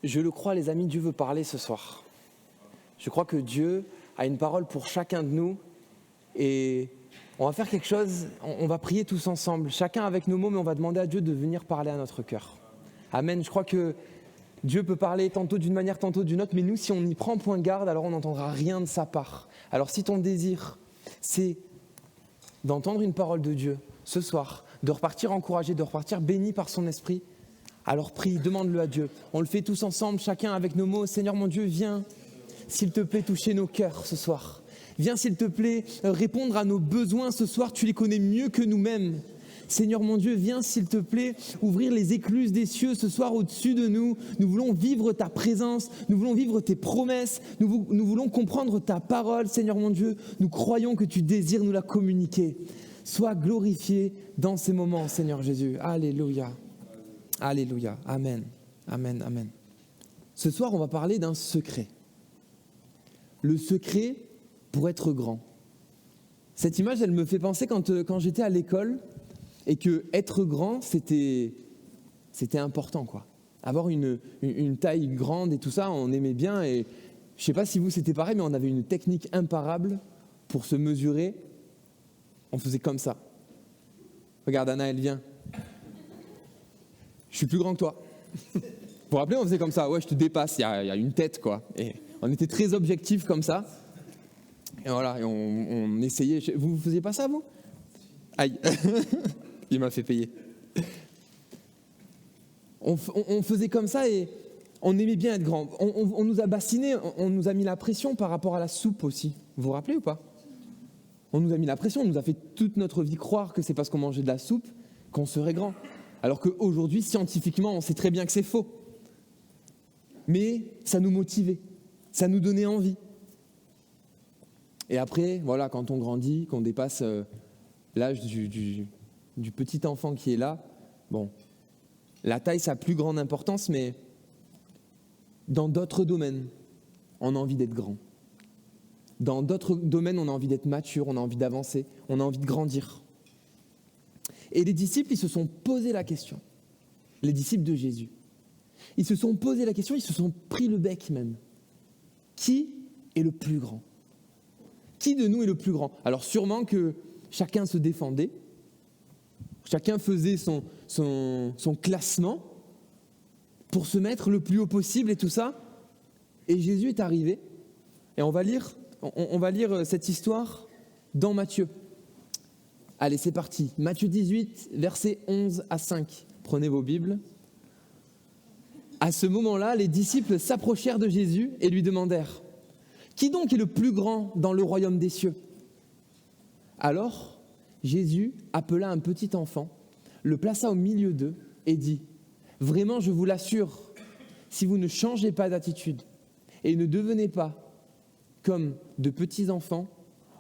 Je le crois, les amis, Dieu veut parler ce soir. Je crois que Dieu a une parole pour chacun de nous et on va faire quelque chose, on va prier tous ensemble, chacun avec nos mots, mais on va demander à Dieu de venir parler à notre cœur. Amen. Je crois que Dieu peut parler tantôt d'une manière, tantôt d'une autre, mais nous, si on y prend point garde, alors on n'entendra rien de sa part. Alors si ton désir, c'est d'entendre une parole de Dieu ce soir, de repartir encouragé, de repartir béni par son esprit, alors prie, demande-le à Dieu. On le fait tous ensemble, chacun avec nos mots. Seigneur mon Dieu, viens, s'il te plaît, toucher nos cœurs ce soir. Viens, s'il te plaît, répondre à nos besoins ce soir. Tu les connais mieux que nous-mêmes. Seigneur mon Dieu, viens, s'il te plaît, ouvrir les écluses des cieux ce soir au-dessus de nous. Nous voulons vivre ta présence, nous voulons vivre tes promesses, nous voulons comprendre ta parole. Seigneur mon Dieu, nous croyons que tu désires nous la communiquer. Sois glorifié dans ces moments, Seigneur Jésus. Alléluia. Alléluia. Amen. Amen. Amen. Ce soir, on va parler d'un secret. Le secret pour être grand. Cette image, elle me fait penser quand j'étais à l'école et que être grand, c'était important, quoi. Avoir une taille grande et tout ça, on aimait bien. Et je ne sais pas si vous, c'était pareil, mais on avait une technique imparable pour se mesurer. On faisait comme ça. Regarde, Anna, elle vient. Je suis plus grand que toi. Vous vous rappelez, on faisait comme ça. Ouais, je te dépasse, il y a une tête, quoi. Et on était très objectifs comme ça. Et voilà, et on essayait. Vous ne faisiez pas ça, vous ? Aïe, il m'a fait payer. On faisait comme ça et on aimait bien être grand. On nous a bassinés, on nous a mis la pression par rapport à la soupe aussi. Vous vous rappelez ou pas ? On nous a mis la pression, on nous a fait toute notre vie croire que c'est parce qu'on mangeait de la soupe qu'on serait grand. Alors qu'aujourd'hui, scientifiquement, on sait très bien que c'est faux. Mais ça nous motivait, ça nous donnait envie. Et après, voilà, quand on grandit, qu'on dépasse l'âge du petit enfant qui est là, bon, la taille, ça a plus grande importance, mais dans d'autres domaines, on a envie d'être grand. Dans d'autres domaines, on a envie d'être mature, on a envie d'avancer, on a envie de grandir. Et les disciples, ils se sont posé la question. Les disciples de Jésus. Ils se sont posé la question, ils se sont pris le bec même. Qui est le plus grand ? Qui de nous est le plus grand ? Alors sûrement que chacun se défendait, chacun faisait son classement pour se mettre le plus haut possible et tout ça. Et Jésus est arrivé. Et on va lire cette histoire dans Matthieu. Allez, c'est parti. Matthieu 18, versets 11 à 5. Prenez vos Bibles. À ce moment-là, les disciples s'approchèrent de Jésus et lui demandèrent : « Qui donc est le plus grand dans le royaume des cieux ?» Alors, Jésus appela un petit enfant, le plaça au milieu d'eux et dit : « Vraiment, je vous l'assure, si vous ne changez pas d'attitude et ne devenez pas comme de petits enfants,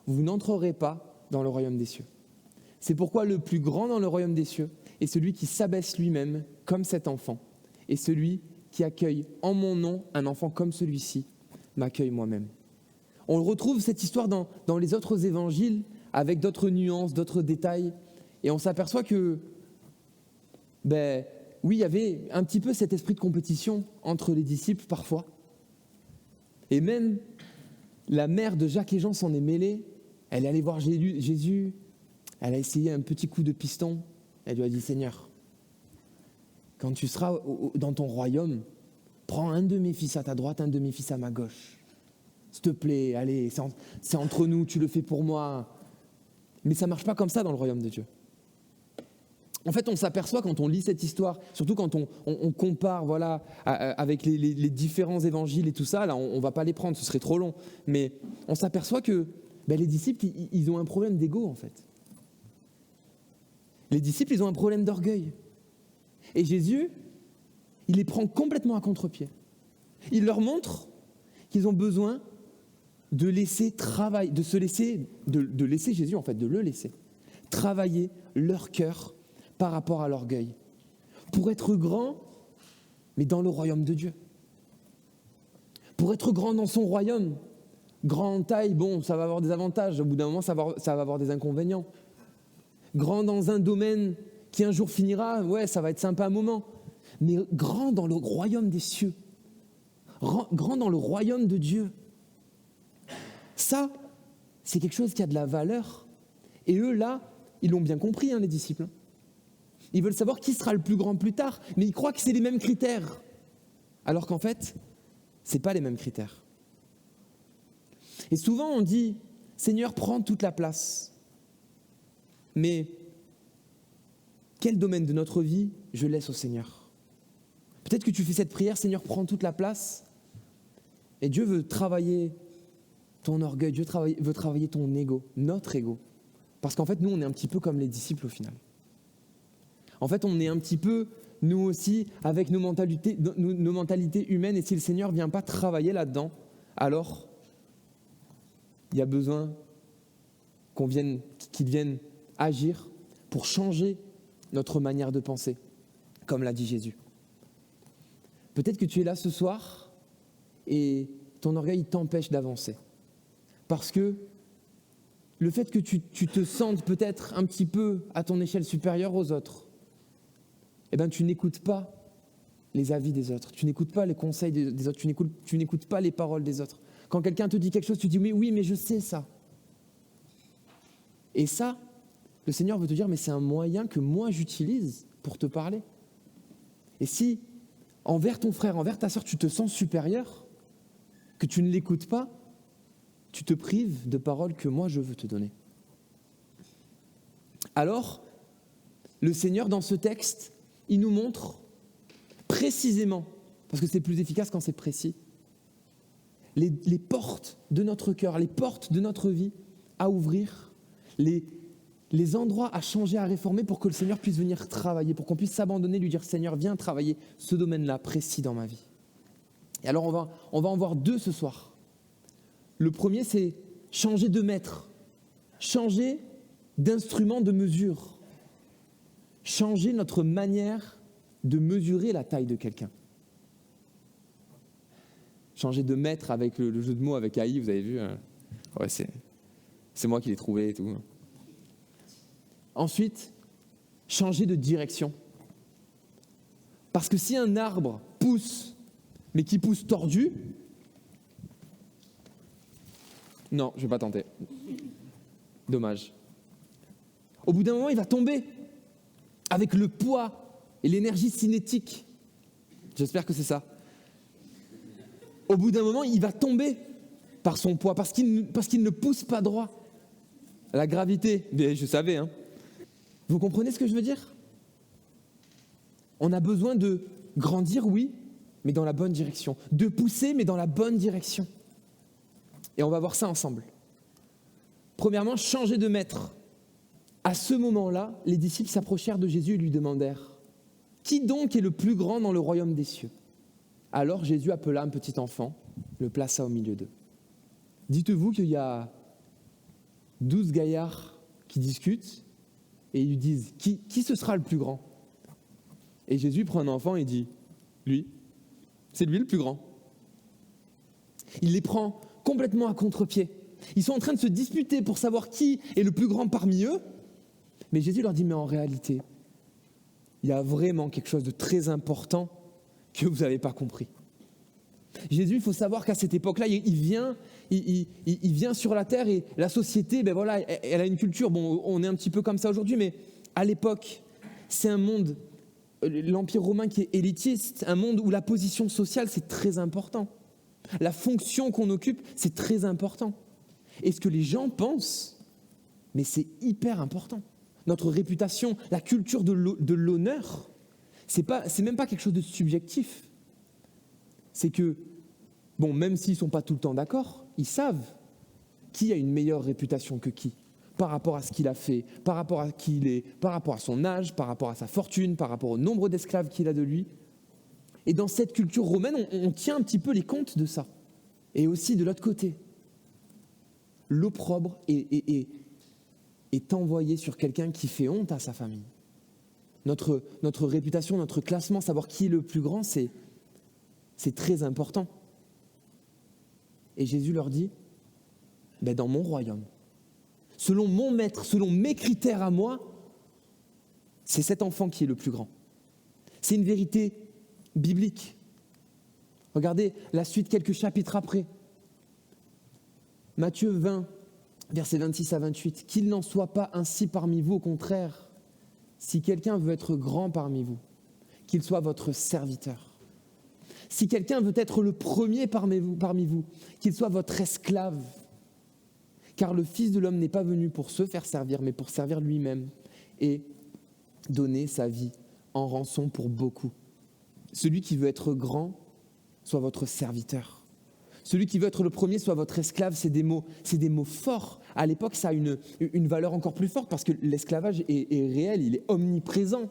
vous n'entrerez pas dans le royaume des cieux. C'est pourquoi le plus grand dans le royaume des cieux est celui qui s'abaisse lui-même comme cet enfant, et celui qui accueille en mon nom un enfant comme celui-ci m'accueille moi-même. » On retrouve cette histoire dans les autres évangiles avec d'autres nuances, d'autres détails, et on s'aperçoit que, oui, il y avait un petit peu cet esprit de compétition entre les disciples parfois. Et même la mère de Jacques et Jean s'en est mêlée. Elle est allée voir Jésus. Elle a essayé un petit coup de piston. Elle lui a dit : « Seigneur, quand tu seras dans ton royaume, prends un de mes fils à ta droite, un de mes fils à ma gauche. S'il te plaît, allez, c'est entre nous, tu le fais pour moi. » Mais ça ne marche pas comme ça dans le royaume de Dieu. En fait, on s'aperçoit quand on lit cette histoire, surtout quand on compare avec les différents évangiles et tout ça, là on ne va pas les prendre, ce serait trop long, mais on s'aperçoit que les disciples, ils ont un problème d'ego en fait. Les disciples, ils ont un problème d'orgueil. Et Jésus, il les prend complètement à contre-pied. Il leur montre qu'ils ont besoin de laisser Jésus, en fait, de le laisser travailler leur cœur par rapport à l'orgueil. Pour être grand, mais dans le royaume de Dieu. Pour être grand dans son royaume, grand en taille, bon, ça va avoir des avantages. Au bout d'un moment, ça va avoir des inconvénients. Grand dans un domaine qui un jour finira, ouais, ça va être sympa un moment. Mais grand dans le royaume des cieux, grand dans le royaume de Dieu. Ça, c'est quelque chose qui a de la valeur. Et eux, là, ils l'ont bien compris, les disciples. Ils veulent savoir qui sera le plus grand plus tard, mais ils croient que c'est les mêmes critères. Alors qu'en fait, ce n'est pas les mêmes critères. Et souvent, on dit, Seigneur, prends toute la place. Mais quel domaine de notre vie je laisse au Seigneur? Peut-être que tu fais cette prière, Seigneur, prends toute la place. Et Dieu veut travailler ton orgueil, Dieu veut travailler ton ego, notre ego. Parce qu'en fait, nous, on est un petit peu comme les disciples au final. En fait, on est un petit peu, nous aussi, avec nos mentalités humaines. Et si le Seigneur ne vient pas travailler là-dedans, alors il y a besoin qu'il vienne agir pour changer notre manière de penser, comme l'a dit Jésus. Peut-être que tu es là ce soir et ton orgueil t'empêche d'avancer. Parce que le fait que tu te sentes peut-être un petit peu à ton échelle supérieure aux autres, tu n'écoutes pas les avis des autres, tu n'écoutes pas les conseils des autres, tu n'écoutes pas les paroles des autres. Quand quelqu'un te dit quelque chose, tu dis oui, mais je sais ça. Et ça, le Seigneur veut te dire, mais c'est un moyen que moi j'utilise pour te parler. Et si, envers ton frère, envers ta sœur, tu te sens supérieur, que tu ne l'écoutes pas, tu te prives de paroles que moi je veux te donner. Alors, le Seigneur, dans ce texte, il nous montre précisément, parce que c'est plus efficace quand c'est précis, les portes de notre cœur, les portes de notre vie à ouvrir, les endroits à changer, à réformer pour que le Seigneur puisse venir travailler, pour qu'on puisse s'abandonner, lui dire « Seigneur, viens travailler ce domaine-là précis dans ma vie ». Et alors, on va en voir deux ce soir. Le premier, c'est changer de maître, changer d'instrument de mesure, changer notre manière de mesurer la taille de quelqu'un. Changer de maître avec le jeu de mots avec AI, vous avez vu, ouais, c'est moi qui l'ai trouvé et tout. Ensuite, changer de direction. Parce que si un arbre pousse, mais qui pousse tordu, non, je ne vais pas tenter. Dommage. Au bout d'un moment, il va tomber avec le poids et l'énergie cinétique. J'espère que c'est ça. Au bout d'un moment, il va tomber par son poids, parce qu'il ne pousse pas droit. La gravité, mais je savais. Vous comprenez ce que je veux dire? On a besoin de grandir, oui, mais dans la bonne direction. De pousser, mais dans la bonne direction. Et on va voir ça ensemble. Premièrement, changer de maître. À ce moment-là, les disciples s'approchèrent de Jésus et lui demandèrent « Qui donc est le plus grand dans le royaume des cieux ?» Alors Jésus appela un petit enfant, le plaça au milieu d'eux. Dites-vous qu'il y a 12 gaillards qui discutent et ils lui disent « Qui ce sera le plus grand ?» Et Jésus prend un enfant et dit « Lui, c'est lui le plus grand. » Il les prend complètement à contre-pied. Ils sont en train de se disputer pour savoir qui est le plus grand parmi eux. Mais Jésus leur dit, mais en réalité, il y a vraiment quelque chose de très important que vous n'avez pas compris. Jésus, il faut savoir qu'à cette époque-là, il vient sur la terre et la société, elle a une culture. Bon, on est un petit peu comme ça aujourd'hui, mais à l'époque, c'est un monde, l'Empire romain qui est élitiste, un monde où la position sociale, c'est très important. La fonction qu'on occupe, c'est très important. Et ce que les gens pensent, mais c'est hyper important. Notre réputation, la culture de l'honneur, c'est même pas quelque chose de subjectif. C'est que, même s'ils ne sont pas tout le temps d'accord, ils savent qui a une meilleure réputation que qui, par rapport à ce qu'il a fait, par rapport à qui il est, par rapport à son âge, par rapport à sa fortune, par rapport au nombre d'esclaves qu'il a de lui. Et dans cette culture romaine, on tient un petit peu les comptes de ça. Et aussi de l'autre côté, l'opprobre est envoyé sur quelqu'un qui fait honte à sa famille. Notre réputation, notre classement, savoir qui est le plus grand, c'est très important. Et Jésus leur dit, dans mon royaume, selon mon maître, selon mes critères à moi, c'est cet enfant qui est le plus grand. C'est une vérité biblique. Regardez la suite quelques chapitres après. Matthieu 20, versets 26 à 28. « Qu'il n'en soit pas ainsi parmi vous, au contraire. Si quelqu'un veut être grand parmi vous, qu'il soit votre serviteur. Si quelqu'un veut être le premier parmi vous, qu'il soit votre esclave. Car le Fils de l'homme n'est pas venu pour se faire servir, mais pour servir lui-même et donner sa vie en rançon pour beaucoup. Celui qui veut être grand, soit votre serviteur. Celui qui veut être le premier, soit votre esclave. » C'est des mots forts. À l'époque, ça a une valeur encore plus forte parce que l'esclavage est réel, il est omniprésent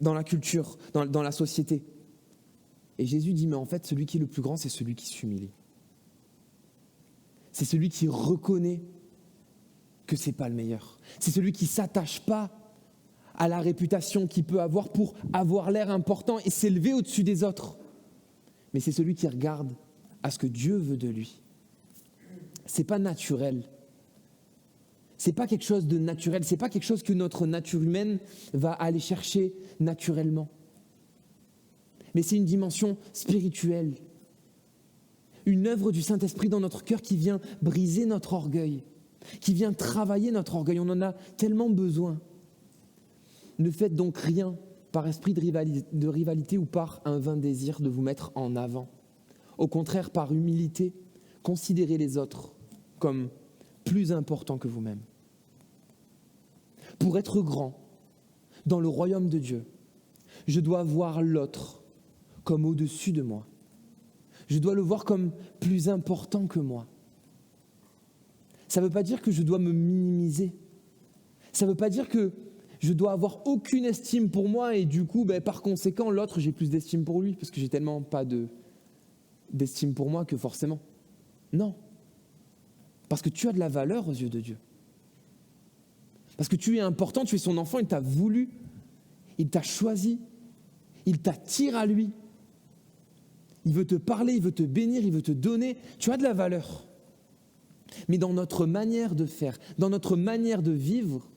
dans la culture, dans la société. Et Jésus dit, mais en fait, celui qui est le plus grand, c'est celui qui s'humilie. C'est celui qui reconnaît que ce n'est pas le meilleur. C'est celui qui ne s'attache pas à la réputation qu'il peut avoir pour avoir l'air important et s'élever au-dessus des autres. Mais c'est celui qui regarde à ce que Dieu veut de lui. Ce n'est pas naturel. Ce n'est pas quelque chose de naturel. Ce n'est pas quelque chose que notre nature humaine va aller chercher naturellement. Mais c'est une dimension spirituelle. Une œuvre du Saint-Esprit dans notre cœur qui vient briser notre orgueil, qui vient travailler notre orgueil. On en a tellement besoin. Ne faites donc rien par esprit de rivalité ou par un vain désir de vous mettre en avant. Au contraire, par humilité, considérez les autres comme plus importants que vous-même. Pour être grand dans le royaume de Dieu, je dois voir l'autre comme au-dessus de moi. Je dois le voir comme plus important que moi. Ça ne veut pas dire que je dois me minimiser. Ça ne veut pas dire que je dois avoir aucune estime pour moi et du coup, par conséquent, l'autre, j'ai plus d'estime pour lui parce que j'ai tellement pas d'estime pour moi que forcément. Non. Parce que tu as de la valeur aux yeux de Dieu. Parce que tu es important, tu es son enfant, il t'a voulu, il t'a choisi, il t'attire à lui. Il veut te parler, il veut te bénir, il veut te donner. Tu as de la valeur. Mais dans notre manière de faire, dans notre manière de vivre,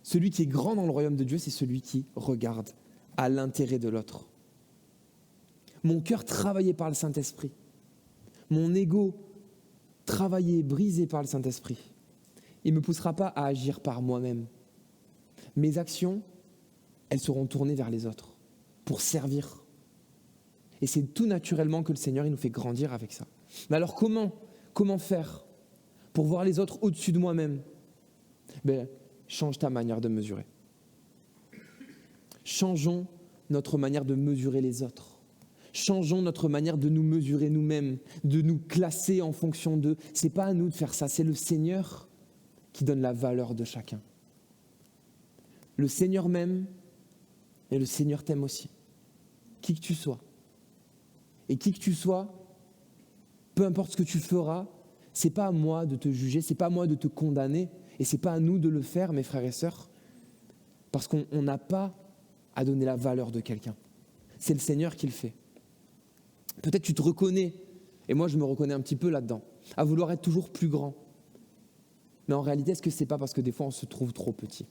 celui qui est grand dans le royaume de Dieu, c'est celui qui regarde à l'intérêt de l'autre. Mon cœur travaillé par le Saint-Esprit, mon ego travaillé, brisé par le Saint-Esprit, il ne me poussera pas à agir par moi-même. Mes actions, elles seront tournées vers les autres, pour servir. Et c'est tout naturellement que le Seigneur il nous fait grandir avec ça. Mais alors comment faire pour voir les autres au-dessus de moi-même ? Change ta manière de mesurer. Changeons notre manière de mesurer les autres. Changeons notre manière de nous mesurer nous-mêmes, de nous classer en fonction d'eux. Ce n'est pas à nous de faire ça, c'est le Seigneur qui donne la valeur de chacun. Le Seigneur m'aime et le Seigneur t'aime aussi. Qui que tu sois. Et qui que tu sois, peu importe ce que tu feras, c'est pas à moi de te juger, c'est pas à moi de te condamner, et c'est pas à nous de le faire, mes frères et sœurs, parce qu'on n'a pas à donner la valeur de quelqu'un. C'est le Seigneur qui le fait. Peut-être tu te reconnais, et moi je me reconnais un petit peu là-dedans, à vouloir être toujours plus grand. Mais en réalité, est-ce que c'est pas parce que des fois on se trouve trop petit ?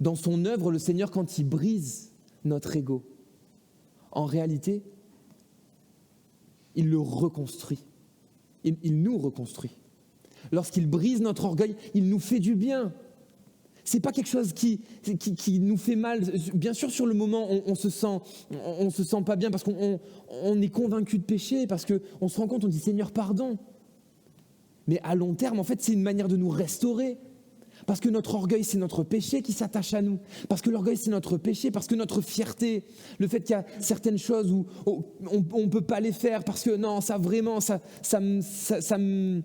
Dans son œuvre, le Seigneur, quand il brise notre ego, en réalité, il le reconstruit. Il nous reconstruit. Lorsqu'il brise notre orgueil, il nous fait du bien. C'est pas quelque chose qui nous fait mal. Bien sûr, sur le moment, on se sent pas bien parce qu'on est convaincu de péché, parce qu'on se rend compte, on dit Seigneur, pardon. Mais à long terme, en fait, c'est une manière de nous restaurer. Parce que notre orgueil, c'est notre péché qui s'attache à nous. Parce que l'orgueil, c'est notre péché. Parce que notre fierté, le fait qu'il y a certaines choses où on ne peut pas les faire, parce que non, ça vraiment, ça me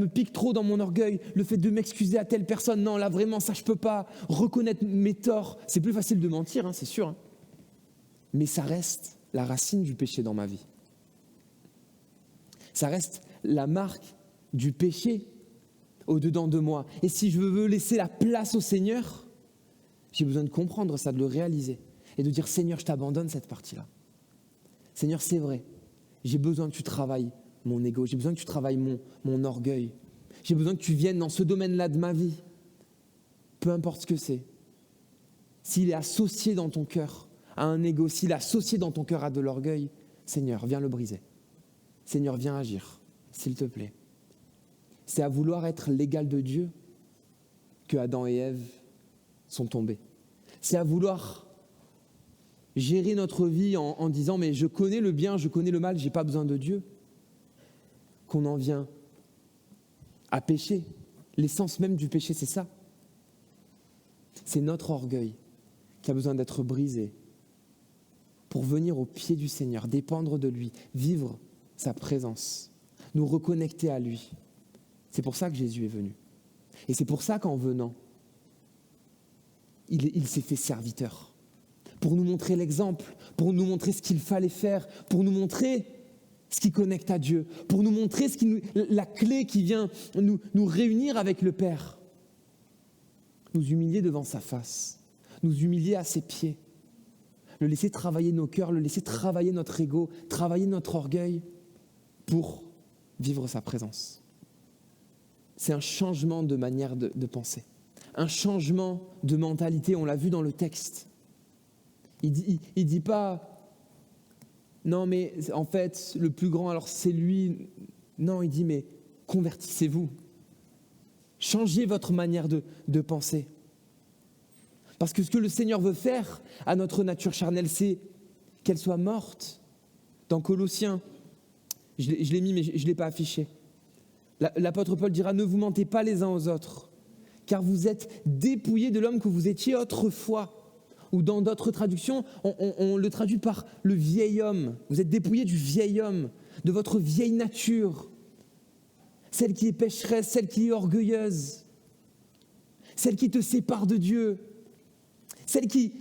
pique trop dans mon orgueil. Le fait de m'excuser à telle personne, non, là vraiment, ça je ne peux pas. Reconnaître mes torts, c'est plus facile de mentir, c'est sûr. Hein. Mais ça reste la racine du péché dans ma vie. Ça reste la marque du péché au-dedans de moi. Et si je veux laisser la place au Seigneur, j'ai besoin de comprendre ça, de le réaliser. Et de dire, Seigneur, je t'abandonne cette partie-là. Seigneur, c'est vrai, j'ai besoin que tu travailles mon ego, j'ai besoin que tu travailles mon orgueil. J'ai besoin que tu viennes dans ce domaine-là de ma vie. Peu importe ce que c'est. S'il est associé dans ton cœur à un ego, s'il est associé dans ton cœur à de l'orgueil, Seigneur, viens le briser. Seigneur, viens agir, s'il te plaît. C'est à vouloir être l'égal de Dieu que Adam et Ève sont tombés. C'est à vouloir gérer notre vie en disant « mais je connais le bien, je connais le mal, je n'ai pas besoin de Dieu » qu'on en vient à pécher. L'essence même du péché, c'est ça. C'est notre orgueil qui a besoin d'être brisé pour venir au pied du Seigneur, dépendre de lui, vivre sa présence, nous reconnecter à lui. C'est pour ça que Jésus est venu. Et c'est pour ça qu'en venant, il s'est fait serviteur. Pour nous montrer l'exemple, pour nous montrer ce qu'il fallait faire, pour nous montrer ce qui connecte à Dieu, pour nous montrer la clé qui vient nous réunir avec le Père. Nous humilier devant sa face, nous humilier à ses pieds, le laisser travailler nos cœurs, le laisser travailler notre ego, travailler notre orgueil pour vivre sa présence. C'est un changement de manière de penser, un changement de mentalité, on l'a vu dans le texte. Il dit pas « Non, mais en fait, le plus grand, alors c'est lui. » Non, il dit « Mais convertissez-vous. Changez votre manière de penser. » Parce que ce que le Seigneur veut faire à notre nature charnelle, c'est qu'elle soit morte. Dans Colossiens, je l'ai mis, mais je ne l'ai pas affiché. L'apôtre Paul dira « Ne vous mentez pas les uns aux autres, car vous êtes dépouillés de l'homme que vous étiez autrefois. » Ou dans d'autres traductions, on le traduit par le vieil homme. Vous êtes dépouillés du vieil homme, de votre vieille nature. Celle qui est pécheresse, celle qui est orgueilleuse, celle qui te sépare de Dieu, celle qui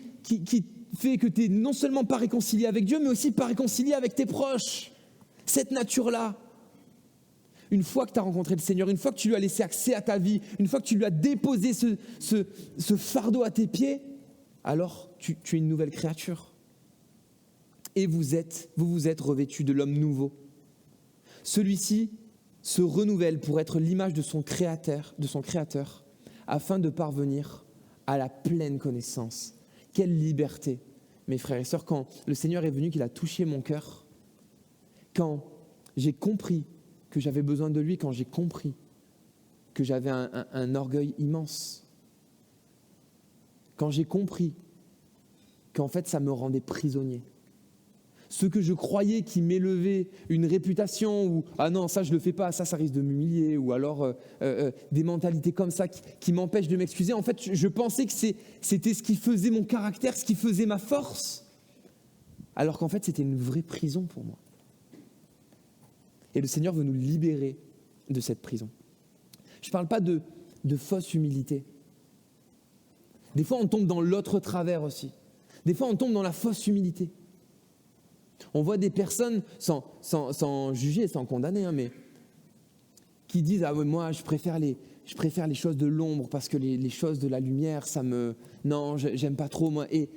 fait que tu n'es non seulement pas réconcilié avec Dieu, mais aussi pas réconcilié avec tes proches. Cette nature-là. Une fois que tu as rencontré le Seigneur, une fois que tu lui as laissé accès à ta vie, une fois que tu lui as déposé ce fardeau à tes pieds, alors tu es une nouvelle créature. Et vous vous êtes revêtus de l'homme nouveau. Celui-ci se renouvelle pour être l'image de son créateur, afin de parvenir à la pleine connaissance. Quelle liberté, mes frères et sœurs, quand le Seigneur est venu, qu'il a touché mon cœur, quand j'ai compris que j'avais besoin de lui, quand j'ai compris que j'avais un orgueil immense, quand j'ai compris qu'en fait ça me rendait prisonnier. Ce que je croyais qui m'élevait une réputation ou « ah non, ça je le fais pas, ça risque de m'humilier » ou alors des mentalités comme ça qui m'empêchent de m'excuser. En fait, je pensais que c'était ce qui faisait mon caractère, ce qui faisait ma force, alors qu'en fait c'était une vraie prison pour moi. Et le Seigneur veut nous libérer de cette prison. Je ne parle pas de fausse humilité. Des fois, on tombe dans l'autre travers aussi. Des fois, on tombe dans la fausse humilité. On voit des personnes, sans juger, sans condamner, mais qui disent « Ah, moi, je préfère les choses de l'ombre parce que les choses de la lumière, ça me... Non, j'aime pas trop, moi. » Et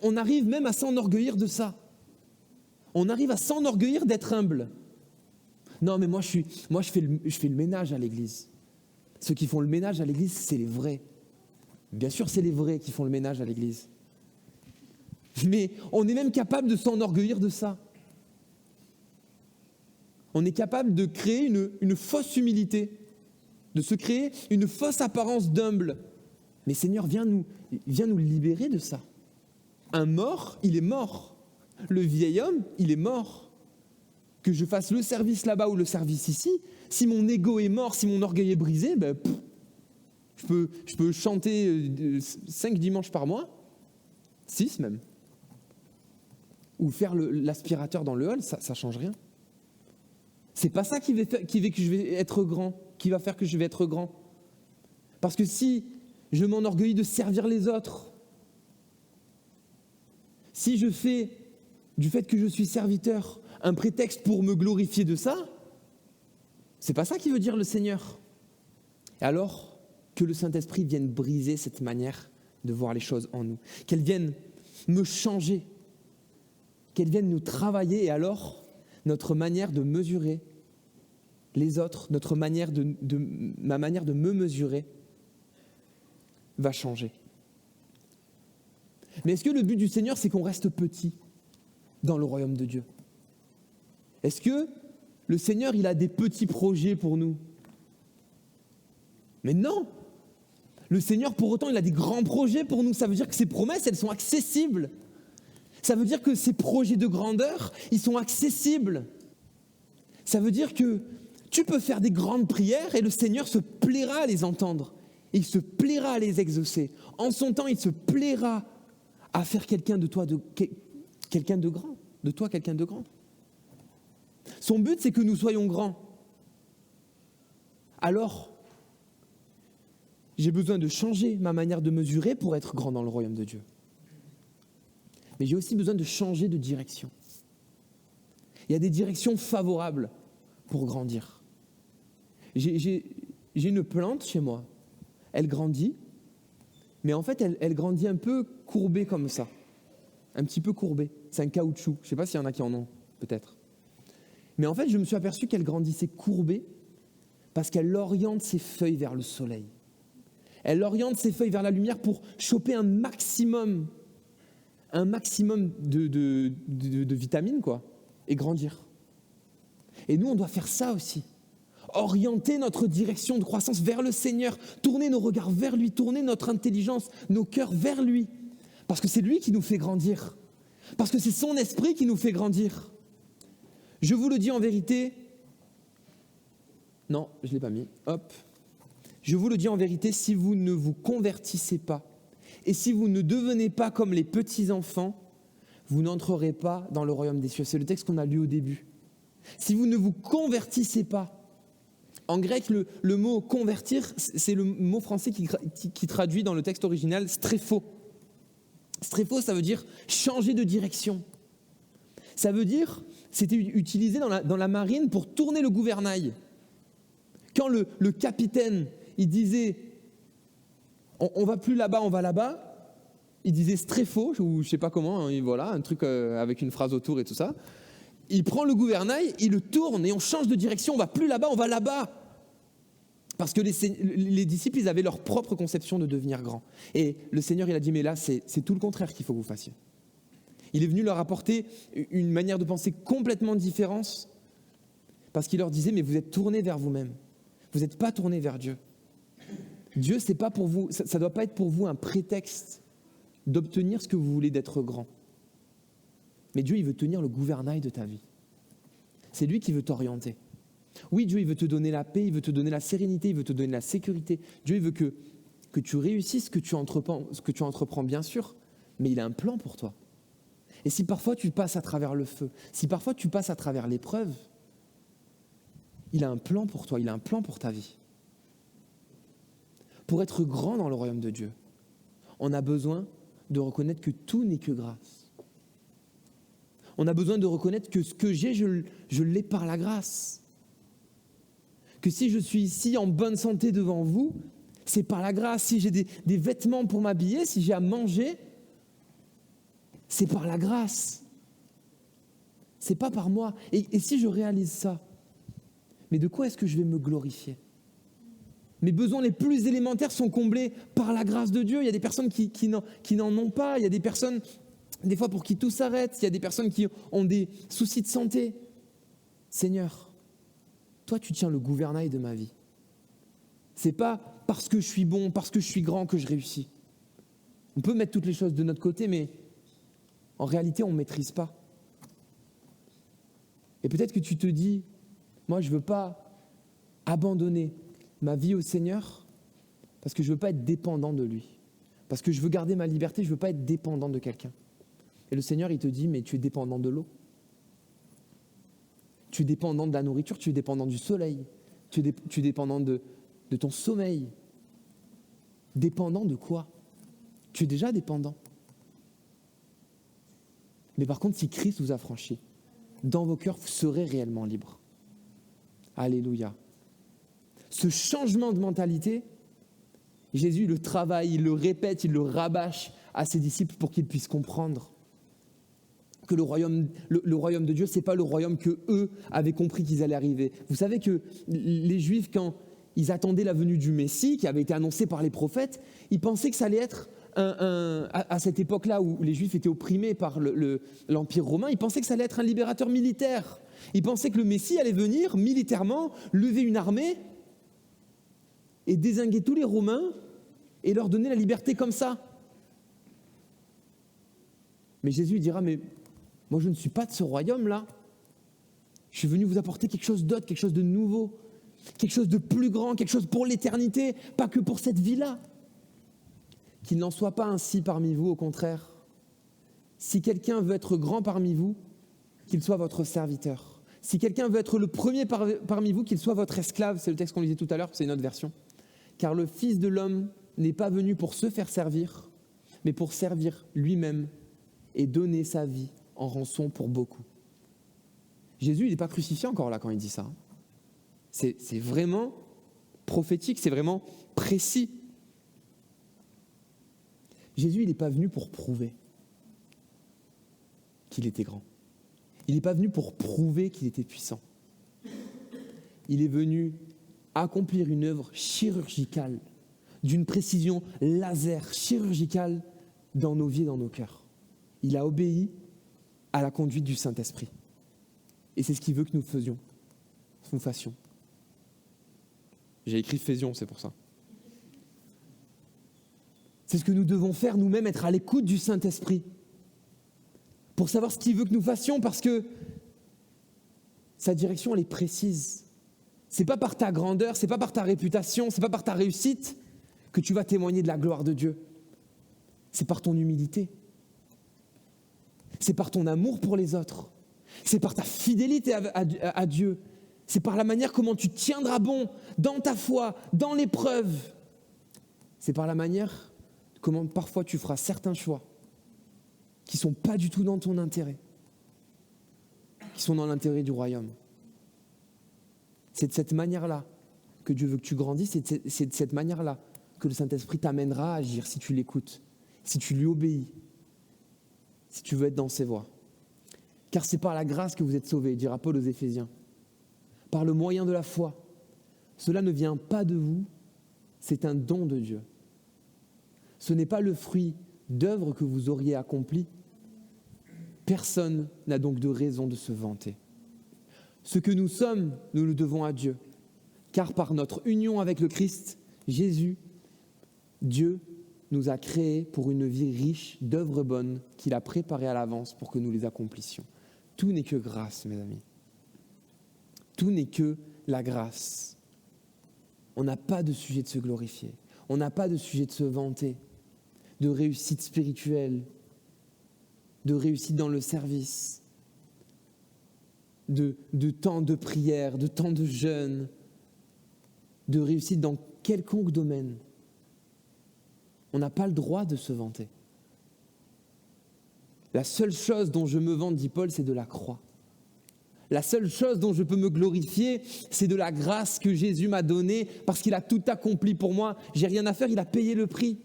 on arrive même à s'enorgueillir de ça. On arrive à s'enorgueillir d'être humble. Non, mais moi, je fais le ménage à l'église. Ceux qui font le ménage à l'église, c'est les vrais. Bien sûr, c'est les vrais qui font le ménage à l'église. Mais on est même capable de s'enorgueillir de ça. On est capable de créer une fausse humilité, de se créer une fausse apparence d'humble. Mais Seigneur, viens nous libérer de ça. Un mort, il est mort. Le vieil homme, il est mort. Que je fasse le service là-bas ou le service ici, si mon ego est mort, si mon orgueil est brisé, je peux chanter 5 dimanches par mois, 6 même. Ou faire l'aspirateur dans le hall, ça ne change rien. C'est pas ça qui fait que je vais être grand, qui va faire que je vais être grand. Parce que si je m'enorgueillis de servir les autres, si je fais du fait que je suis serviteur un prétexte pour me glorifier de ça, c'est pas ça qui veut dire le Seigneur. Et alors, que le Saint-Esprit vienne briser cette manière de voir les choses en nous, qu'elle vienne me changer, qu'elle vienne nous travailler, et alors notre manière de mesurer les autres, ma manière de me mesurer va changer. Mais est-ce que le but du Seigneur, c'est qu'on reste petit dans le royaume de Dieu? Est-ce que le Seigneur, il a des petits projets pour nous? Mais non! Le Seigneur, pour autant, il a des grands projets pour nous. Ça veut dire que ses promesses, elles sont accessibles. Ça veut dire que ses projets de grandeur, ils sont accessibles. Ça veut dire que tu peux faire des grandes prières et le Seigneur se plaira à les entendre. Il se plaira à les exaucer. En son temps, il se plaira à faire quelqu'un de toi, quelqu'un de grand. De toi, quelqu'un de grand. Son but, c'est que nous soyons grands. Alors, j'ai besoin de changer ma manière de mesurer pour être grand dans le royaume de Dieu. Mais j'ai aussi besoin de changer de direction. Il y a des directions favorables pour grandir. J'ai une plante chez moi. Elle grandit, mais en fait, elle grandit un peu courbée comme ça. Un petit peu courbée. C'est un caoutchouc. Je ne sais pas s'il y en a qui en ont, peut-être. Mais en fait, je me suis aperçu qu'elle grandissait courbée parce qu'elle oriente ses feuilles vers le soleil. Elle oriente ses feuilles vers la lumière pour choper un maximum de vitamines, quoi, et grandir. Et nous, on doit faire ça aussi. Orienter notre direction de croissance vers le Seigneur, tourner nos regards vers lui, tourner notre intelligence, nos cœurs vers lui. Parce que c'est lui qui nous fait grandir. Parce que c'est son esprit qui nous fait grandir. Je vous le dis en vérité. Non, je ne l'ai pas mis. Hop. Je vous le dis en vérité, si vous ne vous convertissez pas et si vous ne devenez pas comme les petits-enfants, vous n'entrerez pas dans le royaume des cieux. C'est le texte qu'on a lu au début. Si vous ne vous convertissez pas, en grec, le mot « convertir », c'est le mot français qui traduit dans le texte original « strépho ». Strépho, ça veut dire « changer de direction ». Ça veut dire, c'était utilisé dans la marine pour tourner le gouvernail. Quand le capitaine, il disait « on va plus là-bas, on va là-bas », il disait « strépho », ou je sais pas comment, hein, voilà, un truc avec une phrase autour et tout ça. Il prend le gouvernail, il le tourne et on change de direction, on va plus là-bas, on va là-bas. Parce que les disciples, ils avaient leur propre conception de devenir grands. Et le Seigneur, il a dit, mais là, c'est tout le contraire qu'il faut que vous fassiez. Il est venu leur apporter une manière de penser complètement différente, parce qu'il leur disait, mais vous êtes tournés vers vous-même. Vous n'êtes pas tournés vers Dieu. Dieu, c'est pas pour vous, ça ne doit pas être pour vous un prétexte d'obtenir ce que vous voulez d'être grand. Mais Dieu, il veut tenir le gouvernail de ta vie. C'est lui qui veut t'orienter. Oui, Dieu, il veut te donner la paix, il veut te donner la sérénité, il veut te donner la sécurité. Dieu, il veut que tu réussisses ce que tu entreprends, bien sûr, mais il a un plan pour toi. Et si parfois tu passes à travers le feu, si parfois tu passes à travers l'épreuve, il a un plan pour toi, il a un plan pour ta vie. Pour être grand dans le royaume de Dieu, on a besoin de reconnaître que tout n'est que grâce. On a besoin de reconnaître que ce que j'ai, je l'ai par la grâce. Que si je suis ici en bonne santé devant vous, c'est par la grâce. Si j'ai des vêtements pour m'habiller, si j'ai à manger, c'est par la grâce. C'est pas par moi. Et si je réalise ça, mais de quoi est-ce que je vais me glorifier? Mes besoins les plus élémentaires sont comblés par la grâce de Dieu. Il y a des personnes qui n'en ont pas. Il y a des personnes, des fois, pour qui tout s'arrête. Il y a des personnes qui ont des soucis de santé. Seigneur, toi, tu tiens le gouvernail de ma vie. C'est pas parce que je suis bon, parce que je suis grand que je réussis. On peut mettre toutes les choses de notre côté, mais en réalité, on ne maîtrise pas. Et peut-être que tu te dis, moi, je ne veux pas abandonner ma vie au Seigneur parce que je ne veux pas être dépendant de lui. Parce que je veux garder ma liberté, je ne veux pas être dépendant de quelqu'un. Et le Seigneur, il te dit, mais tu es dépendant de l'eau. Tu es dépendant de la nourriture, tu es dépendant du soleil. Tu es dépendant de ton sommeil. Dépendant de quoi? Tu es déjà dépendant. Mais par contre, si Christ vous a franchi, dans vos cœurs, vous serez réellement libres. Alléluia. Ce changement de mentalité, Jésus le travaille, il le répète, il le rabâche à ses disciples pour qu'ils puissent comprendre que le royaume de Dieu, ce n'est pas le royaume qu'eux avaient compris qu'ils allaient arriver. Vous savez que les Juifs, quand ils attendaient la venue du Messie, qui avait été annoncé par les prophètes, ils pensaient que ça allait être à cette époque-là où les Juifs étaient opprimés par l'Empire romain, ils pensaient que ça allait être un libérateur militaire. Ils pensaient que le Messie allait venir militairement, lever une armée et dézinguer tous les Romains et leur donner la liberté comme ça. Mais Jésus il dira, mais moi je ne suis pas de ce royaume-là. Je suis venu vous apporter quelque chose d'autre, quelque chose de nouveau, quelque chose de plus grand, quelque chose pour l'éternité, pas que pour cette vie-là. Qu'il n'en soit pas ainsi parmi vous, au contraire. Si quelqu'un veut être grand parmi vous, qu'il soit votre serviteur. Si quelqu'un veut être le premier parmi vous, qu'il soit votre esclave. C'est le texte qu'on lisait tout à l'heure, c'est une autre version. Car le Fils de l'homme n'est pas venu pour se faire servir, mais pour servir lui-même et donner sa vie en rançon pour beaucoup. Jésus, il n'est pas crucifié encore là quand il dit ça. C'est vraiment prophétique, c'est vraiment précis. Jésus, il n'est pas venu pour prouver qu'il était grand. Il n'est pas venu pour prouver qu'il était puissant. Il est venu accomplir une œuvre chirurgicale, d'une précision laser chirurgicale dans nos vies et dans nos cœurs. Il a obéi à la conduite du Saint-Esprit. Et c'est ce qu'il veut que nous fassions. J'ai écrit faisions, c'est pour ça. C'est ce que nous devons faire nous-mêmes, être à l'écoute du Saint-Esprit. Pour savoir ce qu'il veut que nous fassions, parce que sa direction, elle est précise. C'est pas par ta grandeur, c'est pas par ta réputation, c'est pas par ta réussite que tu vas témoigner de la gloire de Dieu. C'est par ton humilité. C'est par ton amour pour les autres. C'est par ta fidélité à Dieu. C'est par la manière comment tu tiendras bon dans ta foi, dans l'épreuve. C'est par la manière comment parfois tu feras certains choix qui ne sont pas du tout dans ton intérêt, qui sont dans l'intérêt du royaume. C'est de cette manière-là que Dieu veut que tu grandisses, c'est de cette manière-là que le Saint-Esprit t'amènera à agir si tu l'écoutes, si tu lui obéis, si tu veux être dans ses voies. Car c'est par la grâce que vous êtes sauvés, dira Paul aux Éphésiens, par le moyen de la foi. Cela ne vient pas de vous, c'est un don de Dieu. Ce n'est pas le fruit d'œuvres que vous auriez accomplies. Personne n'a donc de raison de se vanter. Ce que nous sommes, nous le devons à Dieu. Car par notre union avec le Christ, Jésus, Dieu nous a créés pour une vie riche d'œuvres bonnes qu'il a préparées à l'avance pour que nous les accomplissions. Tout n'est que grâce, mes amis. Tout n'est que la grâce. On n'a pas de sujet de se glorifier. On n'a pas de sujet de se vanter, de réussite spirituelle, de réussite dans le service, de temps de prière, de temps de jeûne, de réussite dans quelconque domaine. On n'a pas le droit de se vanter. La seule chose dont je me vante, dit Paul, c'est de la croix. La seule chose dont je peux me glorifier, c'est de la grâce que Jésus m'a donnée parce qu'il a tout accompli pour moi. J'ai rien à faire, il a payé le prix.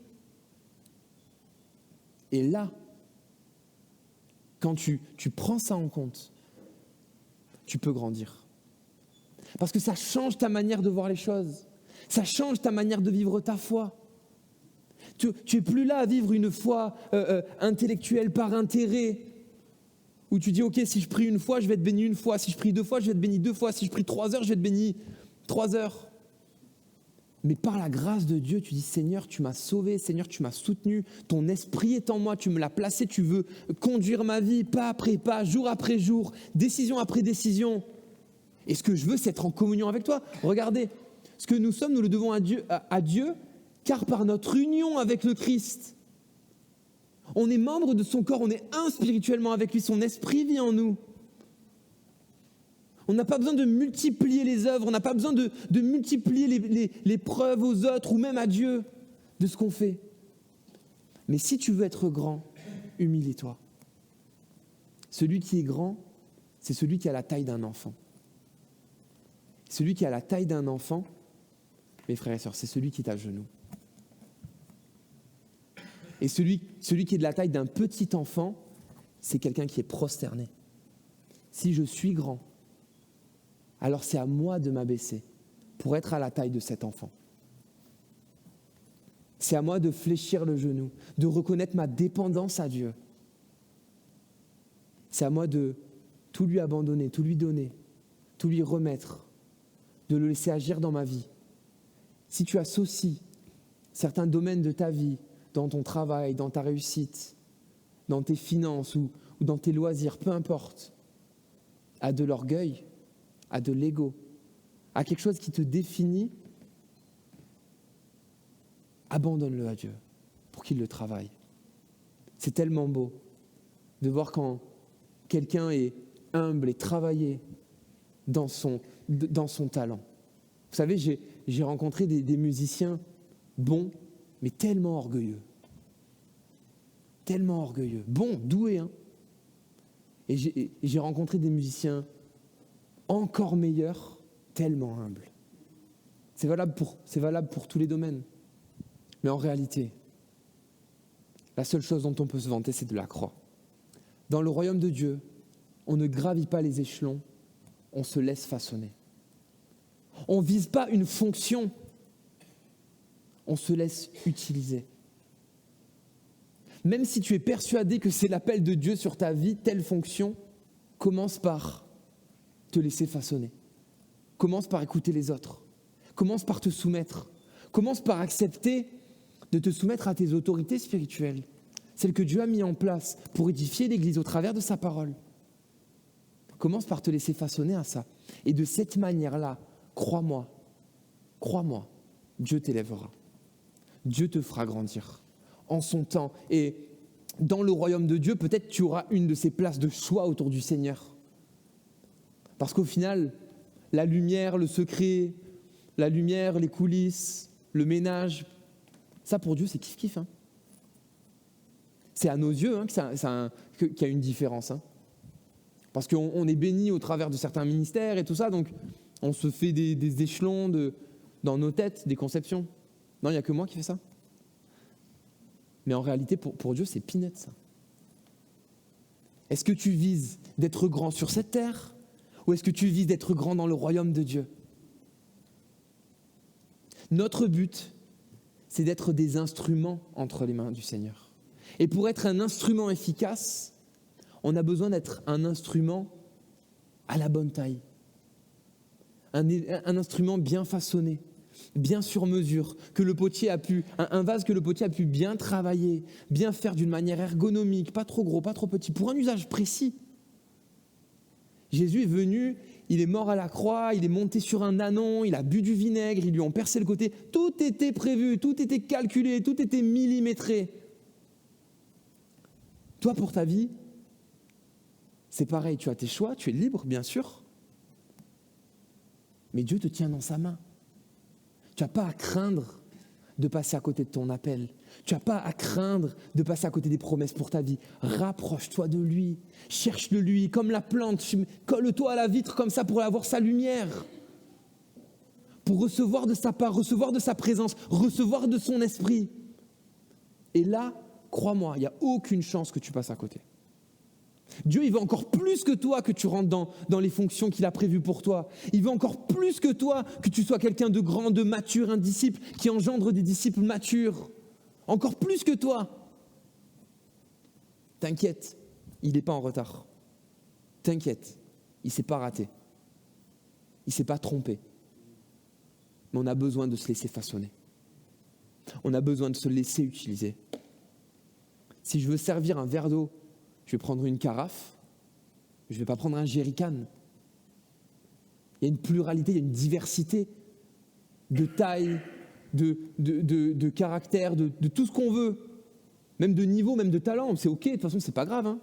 Et là, quand tu prends ça en compte, tu peux grandir. Parce que ça change ta manière de voir les choses. Ça change ta manière de vivre ta foi. Tu n'es plus là à vivre une foi intellectuelle par intérêt, où tu dis, ok, si je prie une fois, je vais être béni une fois. Si je prie 2 fois, je vais être béni 2 fois. Si je prie 3 heures, je vais être béni 3 heures. Mais par la grâce de Dieu, tu dis, Seigneur, tu m'as sauvé, Seigneur, tu m'as soutenu, ton esprit est en moi, tu me l'as placé, tu veux conduire ma vie, pas après pas, jour après jour, décision après décision. Et ce que je veux, c'est être en communion avec toi. Regardez, ce que nous sommes, nous le devons à Dieu, car par notre union avec le Christ, on est membre de son corps, on est un spirituellement avec lui, son esprit vit en nous. On n'a pas besoin de multiplier les œuvres, on n'a pas besoin de multiplier les preuves aux autres ou même à Dieu de ce qu'on fait. Mais si tu veux être grand, humilie-toi. Celui qui est grand, c'est celui qui a la taille d'un enfant. Celui qui a la taille d'un enfant, mes frères et sœurs, c'est celui qui est à genoux. Et celui qui est de la taille d'un petit enfant, c'est quelqu'un qui est prosterné. Si je suis grand, alors c'est à moi de m'abaisser pour être à la taille de cet enfant. C'est à moi de fléchir le genou, de reconnaître ma dépendance à Dieu. C'est à moi de tout lui abandonner, tout lui donner, tout lui remettre, de le laisser agir dans ma vie. Si tu associes certains domaines de ta vie, dans ton travail, dans ta réussite, dans tes finances ou dans tes loisirs, peu importe, à de l'orgueil, à de l'ego, à quelque chose qui te définit, abandonne-le à Dieu pour qu'il le travaille. C'est tellement beau de voir quand quelqu'un est humble et travaillé dans son talent. Vous savez, j'ai rencontré des musiciens bons, mais tellement orgueilleux. Tellement orgueilleux. Bons, doués, hein. Et j'ai rencontré des musiciens encore meilleurs, tellement humbles. C'est valable pour tous les domaines. Mais en réalité, la seule chose dont on peut se vanter, c'est de la croix. Dans le royaume de Dieu, on ne gravit pas les échelons, on se laisse façonner. On ne vise pas une fonction, on se laisse utiliser. Même si tu es persuadé que c'est l'appel de Dieu sur ta vie, telle fonction, commence par te laisser façonner. Commence par écouter les autres. Commence par te soumettre. Commence par accepter de te soumettre à tes autorités spirituelles, celles que Dieu a mis en place pour édifier l'Église au travers de sa parole. Commence par te laisser façonner à ça. Et de cette manière-là, crois-moi, Dieu t'élèvera. Dieu te fera grandir en son temps. Et dans le royaume de Dieu, peut-être tu auras une de ces places de choix autour du Seigneur. Parce qu'au final, la lumière, le secret, la lumière, les coulisses, le ménage, ça pour Dieu c'est kiff-kiff. Hein. C'est à nos yeux hein, qu'il y a une différence. Hein. Parce qu'on est béni au travers de certains ministères et tout ça, donc on se fait des échelons dans nos têtes, des conceptions. Non, il n'y a que moi qui fais ça. Mais en réalité, pour Dieu, c'est peanuts, ça. Est-ce que tu vises d'être grand sur cette terre ou est-ce que tu vises d'être grand dans le royaume de Dieu? Notre but, c'est d'être des instruments entre les mains du Seigneur. Et pour être un instrument efficace, on a besoin d'être un instrument à la bonne taille. Un instrument bien façonné, bien sur mesure, que le potier a pu, un vase que le potier a pu bien travailler, bien faire d'une manière ergonomique, pas trop gros, pas trop petit, pour un usage précis. Jésus est venu, il est mort à la croix, il est monté sur un ânon, il a bu du vinaigre, ils lui ont percé le côté. Tout était prévu, tout était calculé, tout était millimétré. Toi, pour ta vie, c'est pareil, tu as tes choix, tu es libre, bien sûr. Mais Dieu te tient dans sa main. Tu n'as pas à craindre de passer à côté de ton appel. Tu n'as pas à craindre de passer à côté des promesses pour ta vie. Rapproche-toi de lui. Cherche-le lui, comme la plante. Colle-toi à la vitre comme ça pour avoir sa lumière. Pour recevoir de sa part, recevoir de sa présence, recevoir de son esprit. Et là, crois-moi, il n'y a aucune chance que tu passes à côté. Dieu, il veut encore plus que toi que tu rentres dans les fonctions qu'il a prévues pour toi. Il veut encore plus que toi que tu sois quelqu'un de grand, de mature, un disciple qui engendre des disciples matures. Encore plus que toi. T'inquiète, il n'est pas en retard. T'inquiète, il ne s'est pas raté. Il ne s'est pas trompé. Mais on a besoin de se laisser façonner. On a besoin de se laisser utiliser. Si je veux servir un verre d'eau, je vais prendre une carafe, je ne vais pas prendre un jerrycan. Il y a une pluralité, il y a une diversité de taille, de caractère, de tout ce qu'on veut. Même de niveau, même de talent. C'est ok, de toute façon, c'est pas grave. Hein.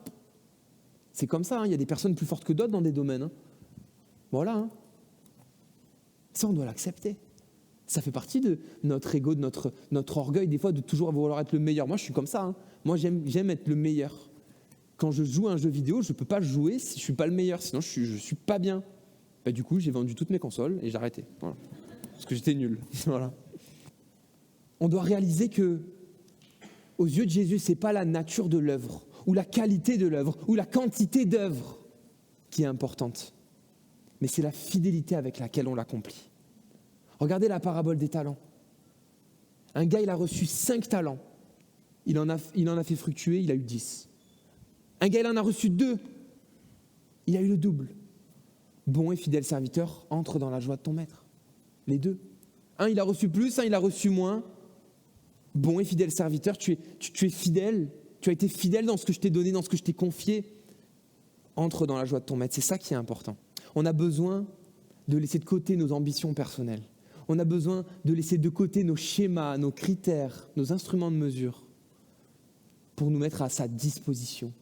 C'est comme ça, hein. Il y a des personnes plus fortes que d'autres dans des domaines. Hein. Voilà. Hein. Ça, on doit l'accepter. Ça fait partie de notre ego, de notre orgueil, des fois, de toujours vouloir être le meilleur. Moi, je suis comme ça. Hein. Moi, j'aime être le meilleur. Quand je joue à un jeu vidéo, je ne peux pas jouer si je ne suis pas le meilleur, sinon je ne suis pas bien. Bah, du coup, j'ai vendu toutes mes consoles et j'ai arrêté. Voilà. Parce que j'étais nul. Voilà. On doit réaliser que, aux yeux de Jésus, ce n'est pas la nature de l'œuvre, ou la qualité de l'œuvre, ou la quantité d'œuvre qui est importante, mais c'est la fidélité avec laquelle on l'accomplit. Regardez la parabole des talents. Un gars, il a reçu 5 talents. Il en a fait fructuer, il a eu 10. Un gars, il en a reçu 2. Il a eu le double. Bon et fidèle serviteur, entre dans la joie de ton maître. Les deux. Un, il a reçu plus, un, il a reçu moins. Bon et fidèle serviteur, tu es fidèle. Tu as été fidèle dans ce que je t'ai donné, dans ce que je t'ai confié. Entre dans la joie de ton maître. C'est ça qui est important. On a besoin de laisser de côté nos ambitions personnelles. On a besoin de laisser de côté nos schémas, nos critères, nos instruments de mesure pour nous mettre à sa disposition.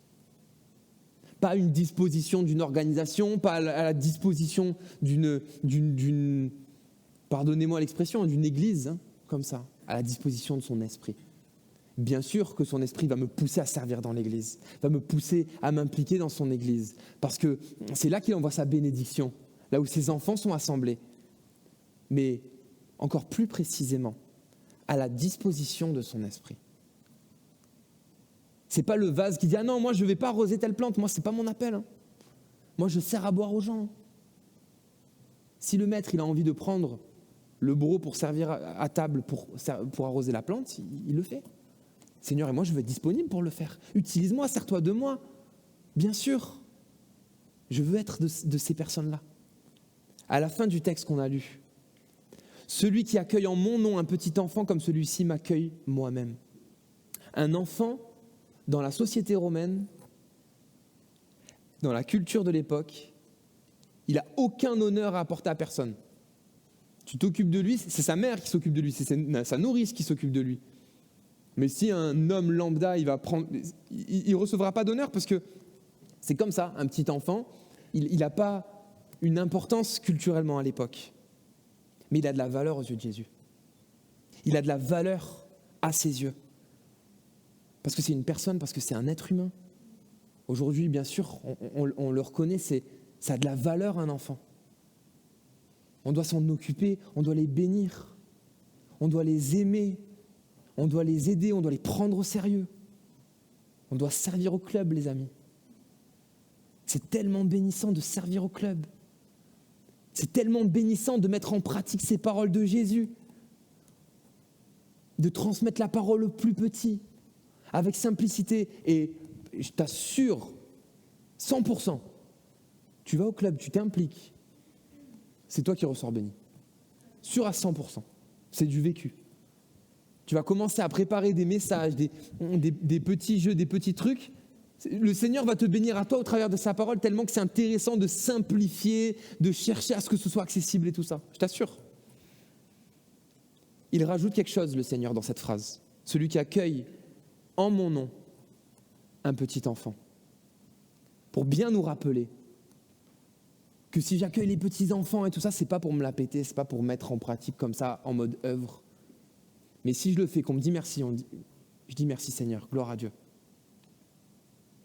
Pas une disposition d'une organisation, pas à la disposition d'une pardonnez-moi l'expression, d'une église, hein, comme ça, à la disposition de son esprit. Bien sûr que son esprit va me pousser à servir dans l'église, va me pousser à m'impliquer dans son église, parce que c'est là qu'il envoie sa bénédiction, là où ses enfants sont assemblés. Mais encore plus précisément, à la disposition de son esprit. C'est pas le vase qui dit « Ah non, moi je ne vais pas arroser telle plante, moi c'est pas mon appel. Hein. Moi je sers à boire aux gens. » Si le maître il a envie de prendre le broc pour servir à table, pour arroser la plante, il le fait. Seigneur, et moi je veux être disponible pour le faire. Utilise-moi, sers-toi de moi. Bien sûr, je veux être de ces personnes-là. À la fin du texte qu'on a lu, celui qui accueille en mon nom un petit enfant comme celui-ci m'accueille moi-même. Un enfant, dans la société romaine, dans la culture de l'époque, il n'a aucun honneur à apporter à personne. Tu t'occupes de lui, c'est sa mère qui s'occupe de lui, c'est sa nourrice qui s'occupe de lui. Mais si un homme lambda, il ne recevra pas d'honneur parce que c'est comme ça, un petit enfant, il n'a pas une importance culturellement à l'époque. Mais il a de la valeur aux yeux de Jésus. Il a de la valeur à ses yeux. Parce que c'est une personne, parce que c'est un être humain. Aujourd'hui, bien sûr, on le reconnaît, ça a de la valeur un enfant. On doit s'en occuper, on doit les bénir, on doit les aimer, on doit les aider, on doit les prendre au sérieux. On doit servir au club, les amis. C'est tellement bénissant de servir au club. C'est tellement bénissant de mettre en pratique ces paroles de Jésus, de transmettre la parole aux plus petits, avec simplicité. Et je t'assure, 100%, tu vas au club, tu t'impliques, c'est toi qui ressors béni. Sûr à 100%, c'est du vécu. Tu vas commencer à préparer des messages, des petits jeux, des petits trucs. Le Seigneur va te bénir à toi au travers de sa parole tellement que c'est intéressant de simplifier, de chercher à ce que ce soit accessible et tout ça. Je t'assure. Il rajoute quelque chose, le Seigneur, dans cette phrase. Celui qui accueille en mon nom un petit enfant. Pour bien nous rappeler que si j'accueille les petits enfants et tout ça, c'est pas pour me la péter, c'est pas pour mettre en pratique comme ça, en mode œuvre. Mais si je le fais, qu'on me dit merci, je dis merci Seigneur, gloire à Dieu.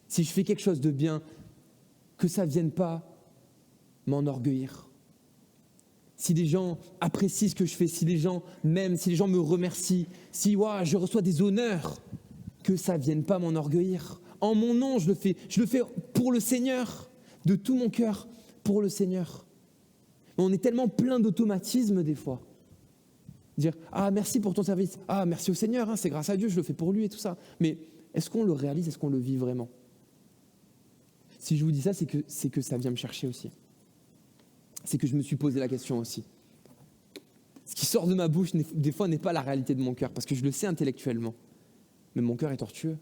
Si je fais quelque chose de bien, que ça ne vienne pas m'enorgueillir. Si les gens apprécient ce que je fais, si les gens m'aiment, si les gens me remercient, si je reçois des honneurs, que ça ne vienne pas m'enorgueillir. En mon nom, je le fais pour le Seigneur, de tout mon cœur, pour le Seigneur. Mais on est tellement plein d'automatisme des fois. Dire « Ah, merci pour ton service. Ah, merci au Seigneur, hein, c'est grâce à Dieu, je le fais pour lui et tout ça. » Mais est-ce qu'on le réalise, est-ce qu'on le vit vraiment ? Si je vous dis ça, c'est que ça vient me chercher aussi. C'est que je me suis posé la question aussi. Ce qui sort de ma bouche, des fois, n'est pas la réalité de mon cœur, parce que je le sais intellectuellement. Mais mon cœur est tortueux.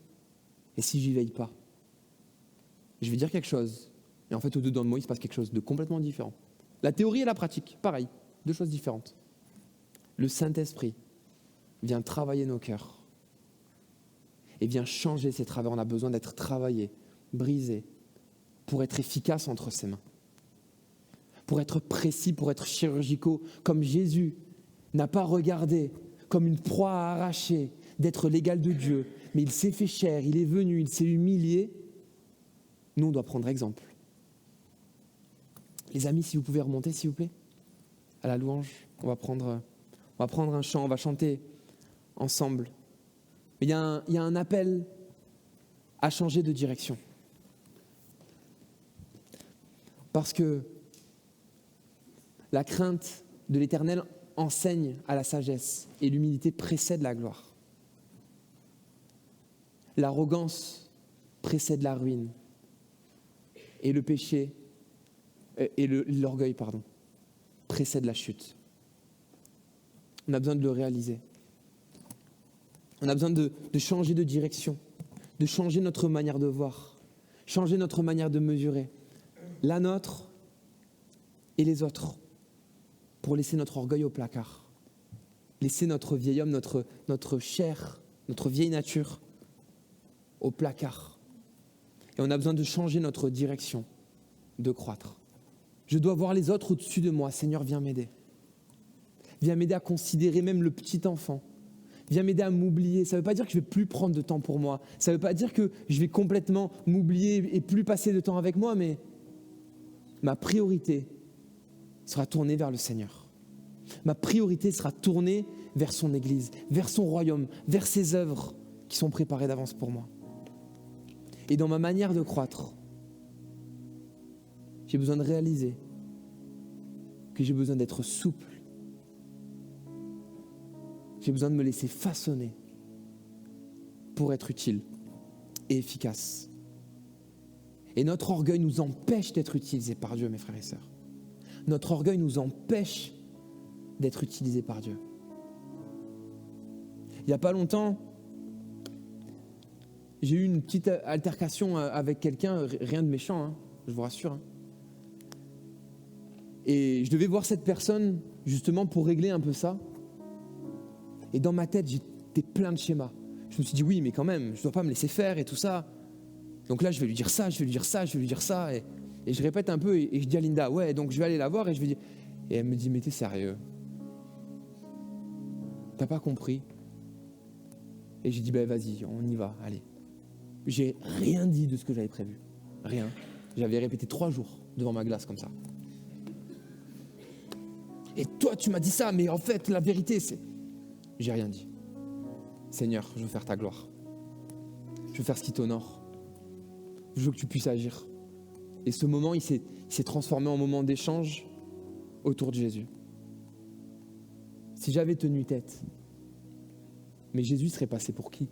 Et si j'y veille pas, je vais dire quelque chose. Et en fait, au-dedans de moi, il se passe quelque chose de complètement différent. La théorie et la pratique, pareil, deux choses différentes. Le Saint-Esprit vient travailler nos cœurs et vient changer ces travers. On a besoin d'être travaillé, brisé, pour être efficace entre ses mains, pour être précis, pour être chirurgicaux, comme Jésus n'a pas regardé comme une proie à arracher d'être l'égal de Dieu, mais il s'est fait chair, il est venu, il s'est humilié. Nous, on doit prendre exemple. Les amis, si vous pouvez remonter, s'il vous plaît, à la louange, on va prendre un chant, on va chanter ensemble. Mais il y a un appel à changer de direction. Parce que la crainte de l'Éternel enseigne à la sagesse et l'humilité précède la gloire. L'arrogance précède la ruine et le péché et l'orgueil, précède la chute. On a besoin de le réaliser. On a besoin de changer de direction, de changer notre manière de voir, changer notre manière de mesurer, la nôtre et les autres, pour laisser notre orgueil au placard, laisser notre vieil homme, notre chair, notre vieille nature au placard. Et on a besoin de changer notre direction, de croître. Je dois voir les autres au-dessus de moi. Seigneur, viens m'aider. Viens m'aider à considérer même le petit enfant. Viens m'aider à m'oublier. Ça ne veut pas dire que je ne vais plus prendre de temps pour moi. Ça ne veut pas dire que je vais complètement m'oublier et plus passer de temps avec moi, mais ma priorité sera tournée vers le Seigneur. Ma priorité sera tournée vers son Église, vers son royaume, vers ses œuvres qui sont préparées d'avance pour moi. Et dans ma manière de croître, j'ai besoin de réaliser que j'ai besoin d'être souple. J'ai besoin de me laisser façonner pour être utile et efficace. Et notre orgueil nous empêche d'être utilisés par Dieu, mes frères et sœurs. Notre orgueil nous empêche d'être utilisés par Dieu. Il n'y a pas longtemps, j'ai eu une petite altercation avec quelqu'un, rien de méchant, je vous rassure. Et je devais voir cette personne justement pour régler un peu ça. Et dans ma tête, j'étais plein de schémas. Je me suis dit oui, mais quand même, je ne dois pas me laisser faire et tout ça. Donc là, je vais lui dire ça, je vais lui dire ça, je vais lui dire ça. Et je répète un peu et je dis à Linda, ouais, donc je vais aller la voir et je vais dire. Et elle me dit, mais t'es sérieux? T'as pas compris? Et j'ai dit, ben vas-y, on y va, allez. J'ai rien dit de ce que j'avais prévu. Rien. J'avais répété 3 jours devant ma glace comme ça. Et toi, tu m'as dit ça, mais en fait, la vérité, c'est... J'ai rien dit. Seigneur, je veux faire ta gloire. Je veux faire ce qui t'honore. Je veux que tu puisses agir. Et ce moment, il s'est transformé en moment d'échange autour de Jésus. Si j'avais tenu tête, mais Jésus serait passé pour qui?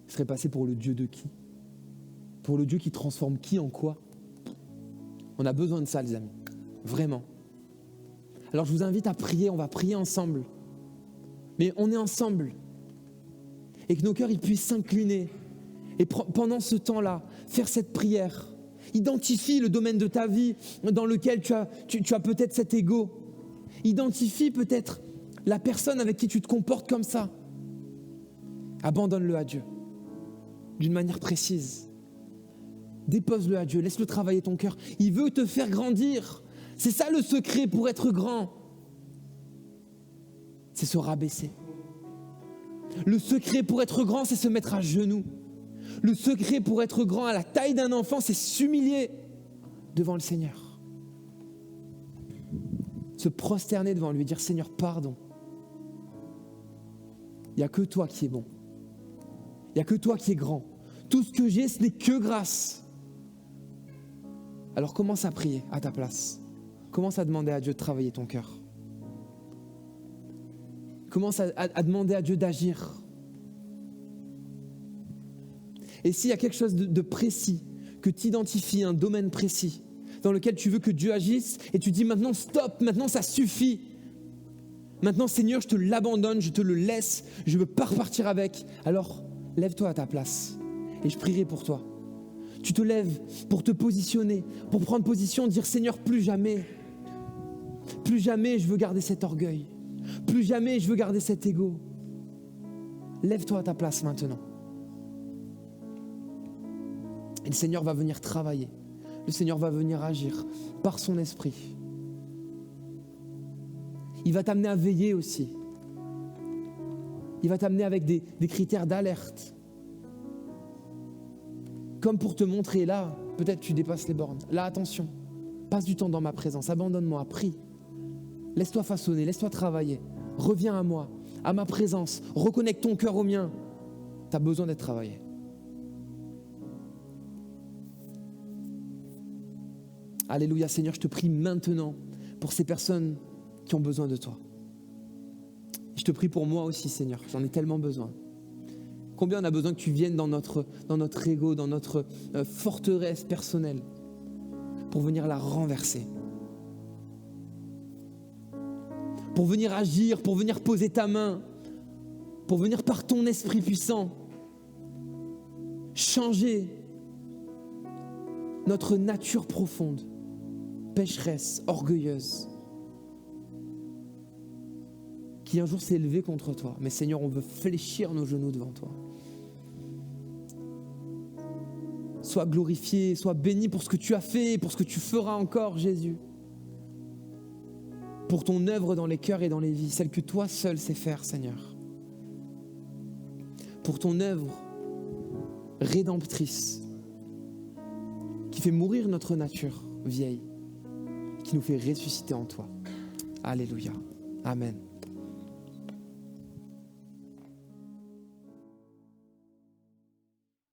Il serait passé pour le Dieu de qui? Pour le Dieu qui transforme qui en quoi? On a besoin de ça, les amis. Vraiment. Alors je vous invite à prier, on va prier ensemble. Mais on est ensemble. Et que nos cœurs ils puissent s'incliner. Et pendant ce temps-là, faire cette prière. Identifie le domaine de ta vie dans lequel tu as peut-être cet ego. Identifie peut-être la personne avec qui tu te comportes comme ça. Abandonne-le à Dieu. D'une manière précise. Dépose-le à Dieu, laisse-le travailler ton cœur. Il veut te faire grandir. C'est ça le secret pour être grand. C'est se rabaisser. Le secret pour être grand, c'est se mettre à genoux. Le secret pour être grand à la taille d'un enfant, c'est s'humilier devant le Seigneur. Se prosterner devant lui, dire Seigneur, pardon. Il n'y a que toi qui es bon. Il n'y a que toi qui es grand. Tout ce que j'ai, ce n'est que grâce. Alors commence à prier à ta place. Commence à demander à Dieu de travailler ton cœur. Commence à demander à Dieu d'agir. Et s'il y a quelque chose de précis, que tu identifies, un domaine précis, dans lequel tu veux que Dieu agisse, et tu dis maintenant stop, maintenant ça suffit. Maintenant Seigneur, je te l'abandonne, je te le laisse, je ne veux pas repartir avec. Alors lève-toi à ta place et je prierai pour toi. Tu te lèves pour te positionner, pour prendre position, dire Seigneur, plus jamais je veux garder cet orgueil. Plus jamais je veux garder cet ego. Lève-toi à ta place maintenant. Et le Seigneur va venir travailler. Le Seigneur va venir agir par son esprit. Il va t'amener à veiller aussi. Il va t'amener avec des critères d'alerte. Comme pour te montrer, là, peut-être tu dépasses les bornes. Là, attention, passe du temps dans ma présence, abandonne-moi, prie. Laisse-toi façonner, laisse-toi travailler. Reviens à moi, à ma présence. Reconnecte ton cœur au mien. Tu as besoin d'être travaillé. Alléluia, Seigneur, je te prie maintenant pour ces personnes qui ont besoin de toi. te prie pour moi aussi, Seigneur, j'en ai tellement besoin. Combien on a besoin que tu viennes dans notre ego, dans notre forteresse personnelle, pour venir la renverser. Pour venir agir, pour venir poser ta main, pour venir par ton esprit puissant, changer notre nature profonde, pécheresse, orgueilleuse, qui un jour s'est élevée contre toi. Mais Seigneur, on veut fléchir nos genoux devant toi. Sois glorifié, sois béni pour ce que tu as fait, pour ce que tu feras encore, Jésus. Pour ton œuvre dans les cœurs et dans les vies, celle que toi seul sais faire, Seigneur. Pour ton œuvre rédemptrice, qui fait mourir notre nature vieille, qui nous fait ressusciter en toi. Alléluia. Amen.